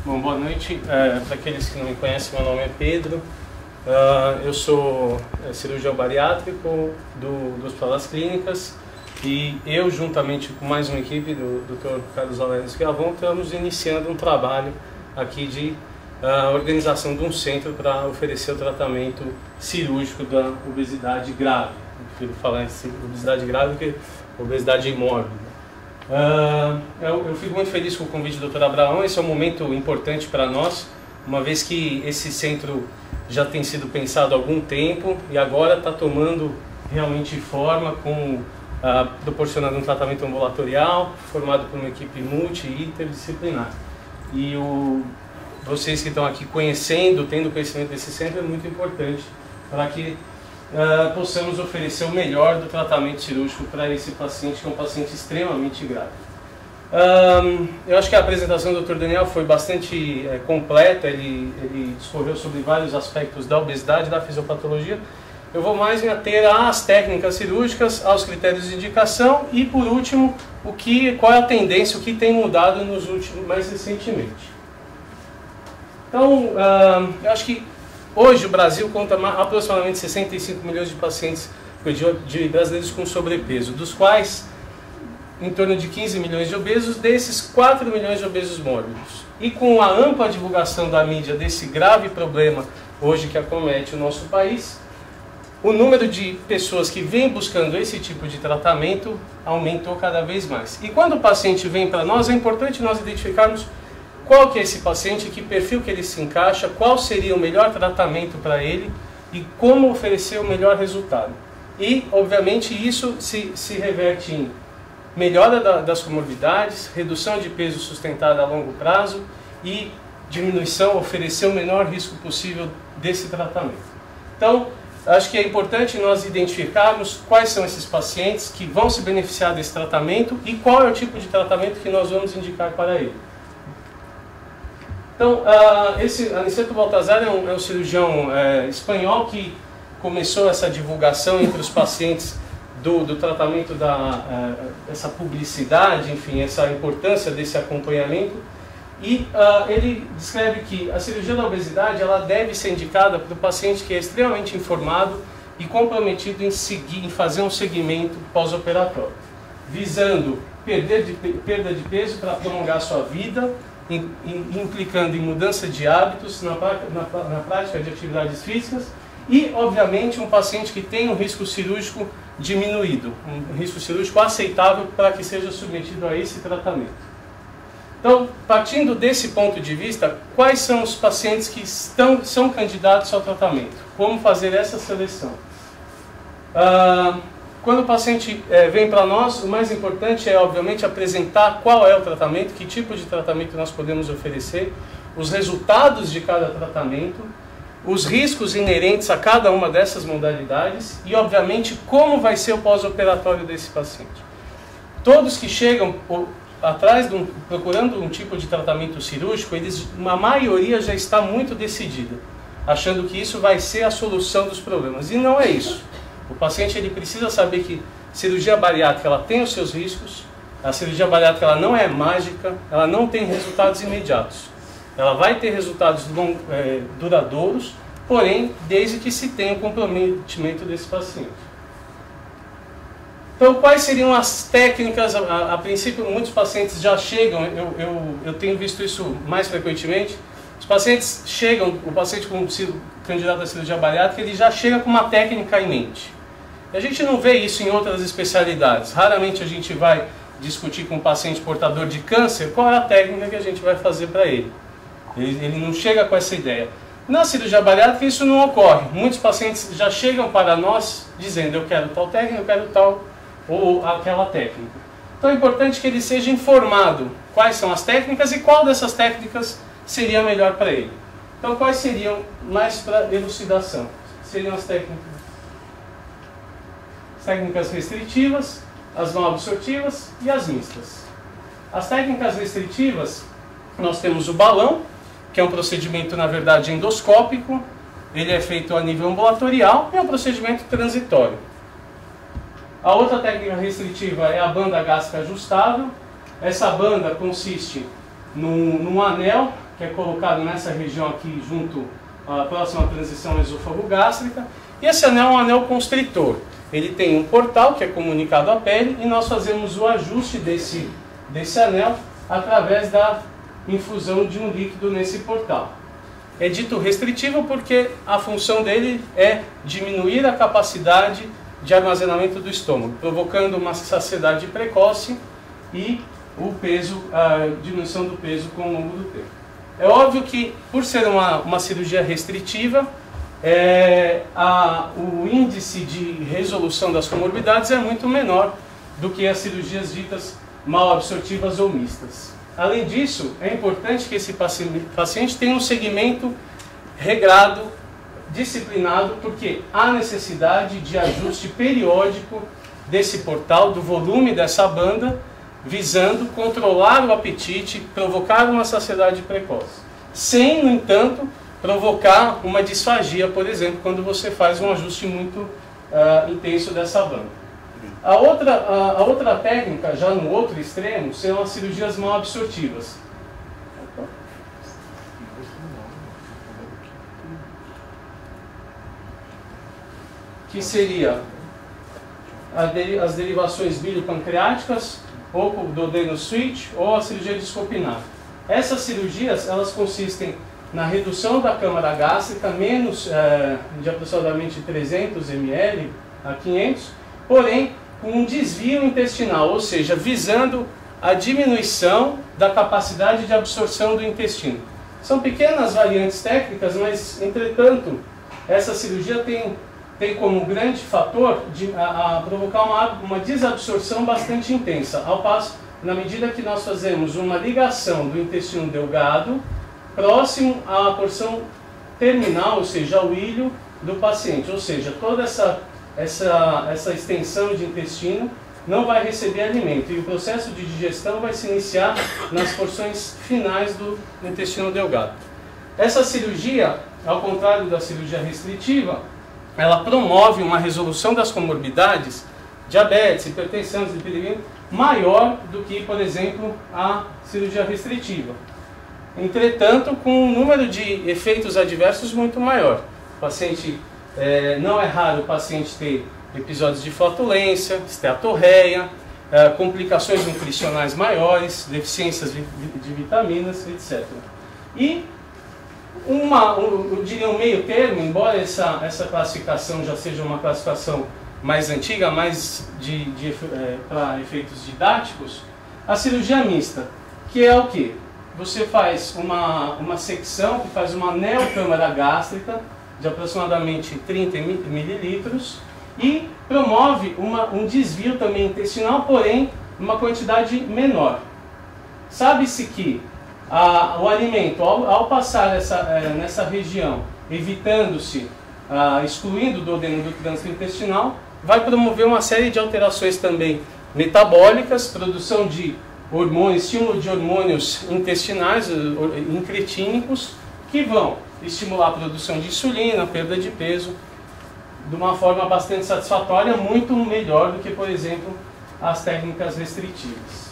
Bom, boa noite. Para aqueles que não me conhecem, meu nome é Pedro. Eu sou cirurgião bariátrico do Hospital das Clínicas e eu, juntamente com mais uma equipe do Dr. Carlos Valério Schiavon, estamos iniciando um trabalho aqui de organização de um centro para oferecer o tratamento cirúrgico da obesidade grave. Eu prefiro falar em obesidade grave do que obesidade mórbida. Eu fico muito feliz com o convite do Dr. Abraão. Esse é um momento importante para nós, uma vez que esse centro já tem sido pensado há algum tempo e agora está tomando realmente forma, proporcionando um tratamento ambulatorial, formado por uma equipe multi e interdisciplinar. E vocês que estão aqui conhecendo, tendo conhecimento desse centro, é muito importante para que possamos oferecer o melhor do tratamento cirúrgico para esse paciente, que é um paciente extremamente grave. Eu acho que a apresentação do Dr. Daniel foi bastante completa, ele discorreu sobre vários aspectos da obesidade, da fisiopatologia. Eu vou mais me ater às técnicas cirúrgicas, aos critérios de indicação e, por último, qual é a tendência, o que tem mudado mais recentemente. Então, eu acho que hoje o Brasil conta aproximadamente 65 milhões de pacientes de brasileiros com sobrepeso, dos quais em torno de 15 milhões de obesos, desses 4 milhões de obesos mórbidos. E com a ampla divulgação da mídia desse grave problema hoje que acomete o nosso país, o número de pessoas que vêm buscando esse tipo de tratamento aumentou cada vez mais. E quando o paciente vem para nós, é importante nós identificarmos qual que é esse paciente, que perfil que ele se encaixa, qual seria o melhor tratamento para ele e como oferecer o melhor resultado. E, obviamente, isso se reverte em melhora das comorbidades, redução de peso sustentada a longo prazo e diminuição, oferecer o menor risco possível desse tratamento. Então, acho que é importante nós identificarmos quais são esses pacientes que vão se beneficiar desse tratamento e qual é o tipo de tratamento que nós vamos indicar para ele. Então, Aniceto Baltazar é um cirurgião espanhol que começou essa divulgação entre os pacientes do tratamento, essa publicidade, enfim, essa importância desse acompanhamento. E ele descreve que a cirurgia da obesidade ela deve ser indicada para o paciente que é extremamente informado e comprometido em fazer um segmento pós-operatório, visando perda de peso para prolongar sua vida, implicando em mudança de hábitos na prática de atividades físicas e, obviamente, um paciente que tem um risco cirúrgico diminuído, um risco cirúrgico aceitável para que seja submetido a esse tratamento. Então, partindo desse ponto de vista, quais são os pacientes que são candidatos ao tratamento? Como fazer essa seleção? Quando o paciente vem para nós, o mais importante é, obviamente, apresentar qual é o tratamento, que tipo de tratamento nós podemos oferecer, os resultados de cada tratamento, os riscos inerentes a cada uma dessas modalidades e, obviamente, como vai ser o pós-operatório desse paciente. Todos que chegam procurando um tipo de tratamento cirúrgico, a maioria já está muito decidida, achando que isso vai ser a solução dos problemas. E não é isso. O paciente ele precisa saber que cirurgia bariátrica ela tem os seus riscos, a cirurgia bariátrica ela não é mágica, ela não tem resultados imediatos. Ela vai ter resultados duradouros, porém, desde que se tenha o comprometimento desse paciente. Então, quais seriam as técnicas? A princípio, muitos pacientes já chegam, eu tenho visto isso mais frequentemente, os pacientes chegam, o paciente com candidato à cirurgia bariátrica, ele já chega com uma técnica em mente. E a gente não vê isso em outras especialidades. Raramente a gente vai discutir com um paciente portador de câncer qual é a técnica que a gente vai fazer para ele. Ele não chega com essa ideia. Na cirurgia bariátrica isso não ocorre. Muitos pacientes já chegam para nós dizendo eu quero tal técnica, eu quero tal ou aquela técnica. Então é importante que ele seja informado quais são as técnicas e qual dessas técnicas seria melhor para ele. Então quais seriam, mais para elucidação, seriam as técnicas restritivas, as não absortivas e as mistas. As técnicas restritivas, nós temos o balão, que é um procedimento, na verdade, endoscópico, ele é feito a nível ambulatorial e é um procedimento transitório. A outra técnica restritiva é a banda gástrica ajustável. Essa banda consiste num anel que é colocado nessa região aqui, junto à próxima transição esôfago-gástrica. E esse anel é um anel constritor. Ele tem um portal que é comunicado à pele e nós fazemos o ajuste desse anel através da infusão de um líquido nesse portal. É dito restritivo porque a função dele é diminuir a capacidade de armazenamento do estômago, provocando uma saciedade precoce e o peso, a diminuição do peso com o longo do tempo. É óbvio que, por ser uma cirurgia restritiva, o índice de resolução das comorbidades é muito menor do que as cirurgias ditas mal absortivas ou mistas. Além disso, é importante que esse paciente tenha um segmento regrado, disciplinado, porque há necessidade de ajuste periódico desse portal, do volume dessa banda, visando controlar o apetite, provocar uma saciedade precoce, sem, no entanto, provocar uma disfagia, por exemplo, quando você faz um ajuste muito intenso dessa banda. A outra técnica, já no outro extremo, são as cirurgias mal absortivas. Que seria as derivações biliopancreáticas, ou o duodeno switch, ou a cirurgia de Scopinato. Essas cirurgias, elas consistem na redução da câmara gástrica, menos de aproximadamente 300 ml a 500, porém com um desvio intestinal, ou seja, visando a diminuição da capacidade de absorção do intestino. São pequenas variantes técnicas, mas, entretanto, essa cirurgia tem como grande fator a provocar uma desabsorção bastante intensa, ao passo, na medida que nós fazemos uma ligação do intestino delgado próximo à porção terminal, ou seja, ao ilho do paciente, ou seja, toda essa extensão de intestino não vai receber alimento e o processo de digestão vai se iniciar nas porções finais do intestino delgado. Essa cirurgia, ao contrário da cirurgia restritiva, ela promove uma resolução das comorbidades, diabetes, hipertensão, dislipidemia, maior do que, por exemplo, a cirurgia restritiva. Entretanto, com um número de efeitos adversos muito maior. O paciente, não é raro o paciente ter episódios de flatulência, esteatorreia, complicações nutricionais maiores, deficiências de vitaminas, etc. E eu diria um meio termo, embora essa classificação já seja uma classificação mais antiga, mais para efeitos didáticos, a cirurgia mista, que é o quê? Você faz uma secção que faz uma neocâmara gástrica de aproximadamente 30 mililitros e promove um desvio também intestinal, porém uma quantidade menor. Sabe-se que o alimento, ao passar nessa região, evitando-se, excluindo o duodeno do trânsito intestinal, vai promover uma série de alterações também metabólicas, produção de hormônios, estímulo de hormônios intestinais, incretínicos, que vão estimular a produção de insulina, perda de peso, de uma forma bastante satisfatória, muito melhor do que, por exemplo, as técnicas restritivas.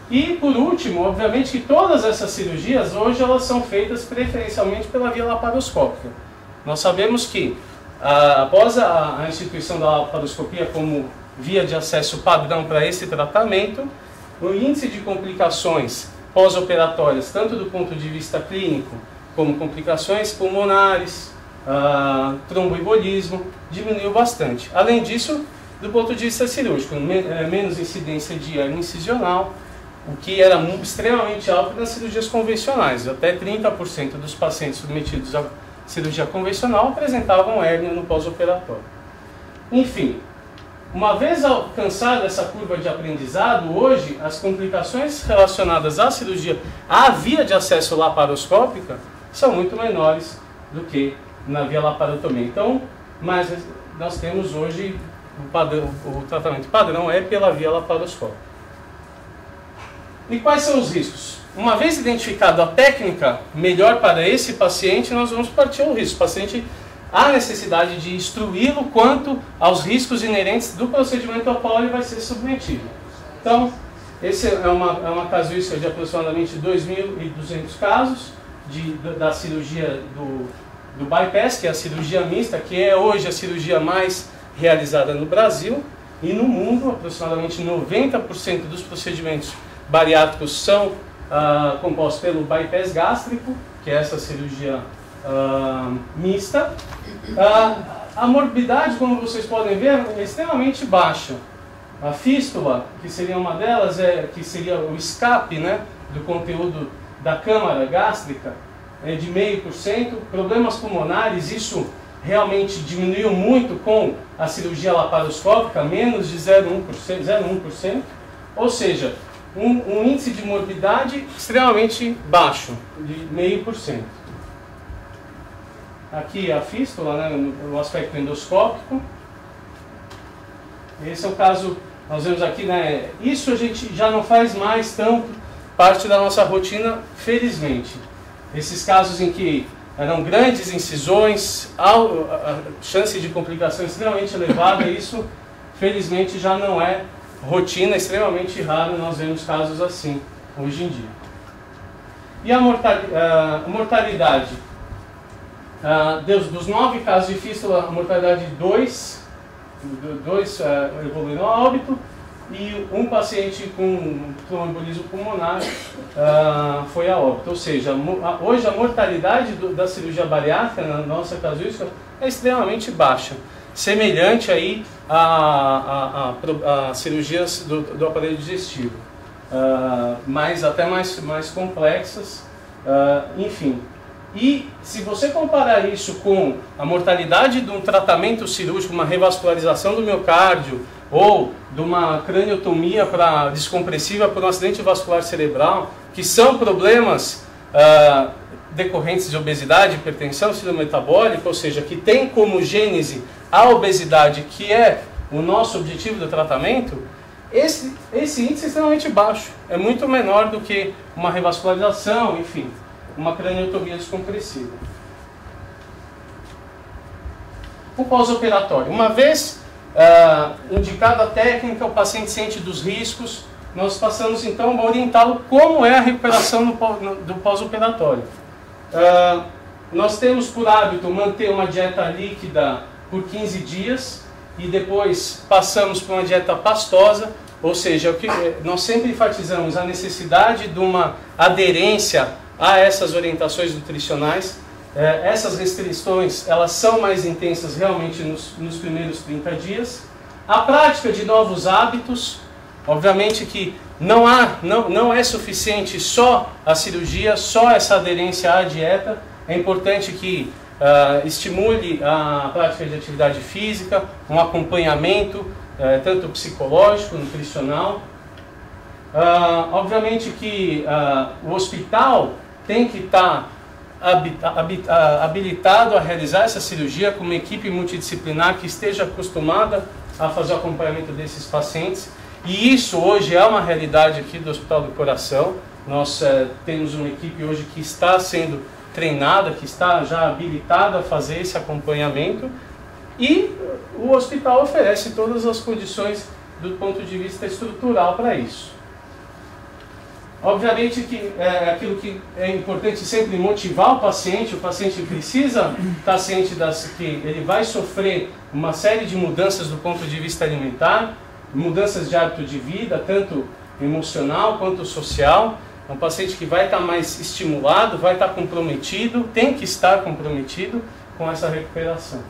E, por último, obviamente que todas essas cirurgias, hoje, elas são feitas preferencialmente pela via laparoscópica. Nós sabemos que, após a instituição da laparoscopia como via de acesso padrão para esse tratamento, o índice de complicações pós-operatórias, tanto do ponto de vista clínico, como complicações pulmonares, tromboembolismo, diminuiu bastante. Além disso, do ponto de vista cirúrgico, menos incidência de hernia incisional, o que era extremamente alto nas cirurgias convencionais. Até 30% dos pacientes submetidos à cirurgia convencional apresentavam hérnia no pós-operatório. Enfim, uma vez alcançada essa curva de aprendizado, hoje as complicações relacionadas à cirurgia, à via de acesso laparoscópica, são muito menores do que na via laparotomia. Então, mas nós temos hoje o tratamento padrão é pela via laparoscópica. E quais são os riscos? Uma vez identificada a técnica melhor para esse paciente, nós vamos partir ao risco. O paciente há necessidade de instruí-lo quanto aos riscos inerentes do procedimento ao qual ele vai ser submetido. Então, essa é uma casuística de aproximadamente 2.200 casos, da cirurgia do bypass, que é a cirurgia mista, que é hoje a cirurgia mais realizada no Brasil e no mundo. Aproximadamente 90% dos procedimentos bariátricos são compostos pelo bypass gástrico, que é essa cirurgia mista. A morbidade, como vocês podem ver, é extremamente baixa. A fístula, que seria uma delas, que seria o escape, né, do conteúdo da câmara gástrica, é de 0,5%. Problemas pulmonares, isso realmente diminuiu muito com a cirurgia laparoscópica, menos de 0,1%. Ou seja, um índice de morbidade extremamente baixo, de 0,5%. Aqui a fístula, né, o aspecto endoscópico. Esse é o caso, nós vemos aqui, né, isso a gente já não faz mais tanto parte da nossa rotina, felizmente. Esses casos em que eram grandes incisões, a chance de complicação extremamente elevada, isso felizmente já não é rotina, extremamente raro nós vemos casos assim hoje em dia. E a mortalidade? Dos 9 casos de fístula, a mortalidade de 2 evoluíram a óbito, e um paciente com tromboembolismo pulmonar foi a óbito. Ou seja, hoje a mortalidade da cirurgia bariátrica, na nossa casuística, é extremamente baixa, semelhante aí a cirurgias do aparelho digestivo, até mais complexas, enfim. E se você comparar isso com a mortalidade de um tratamento cirúrgico, uma revascularização do miocárdio, ou de uma craniotomia descompressiva por um acidente vascular cerebral, que são problemas decorrentes de obesidade, hipertensão, síndrome metabólica, ou seja, que tem como gênese a obesidade, que é o nosso objetivo do tratamento, esse índice é extremamente baixo, é muito menor do que uma revascularização, enfim, uma craniotomia descompressiva. O pós-operatório. Uma vez indicada a técnica, o paciente ciente dos riscos, nós passamos então a orientá-lo como é a recuperação do pós-operatório. Nós temos por hábito manter uma dieta líquida por 15 dias e depois passamos para uma dieta pastosa, ou seja, nós sempre enfatizamos a necessidade de uma aderência a essas orientações nutricionais. Essas restrições, elas são mais intensas realmente nos primeiros 30 dias. A prática de novos hábitos, obviamente que não é suficiente só a cirurgia, só essa aderência à dieta. É importante que estimule a prática de atividade física, um acompanhamento, tanto psicológico, nutricional. Obviamente que o hospital tem que estar habilitado a realizar essa cirurgia com uma equipe multidisciplinar que esteja acostumada a fazer o acompanhamento desses pacientes. E isso hoje é uma realidade aqui do Hospital do Coração. Nós temos uma equipe hoje que está sendo treinada, que está já habilitada a fazer esse acompanhamento, e o hospital oferece todas as condições do ponto de vista estrutural para isso. Obviamente que aquilo que é importante sempre motivar o paciente precisa estar ciente que ele vai sofrer uma série de mudanças do ponto de vista alimentar, mudanças de hábito de vida, tanto emocional quanto social. É um paciente que vai estar mais estimulado, vai estar comprometido, tem que estar comprometido com essa recuperação.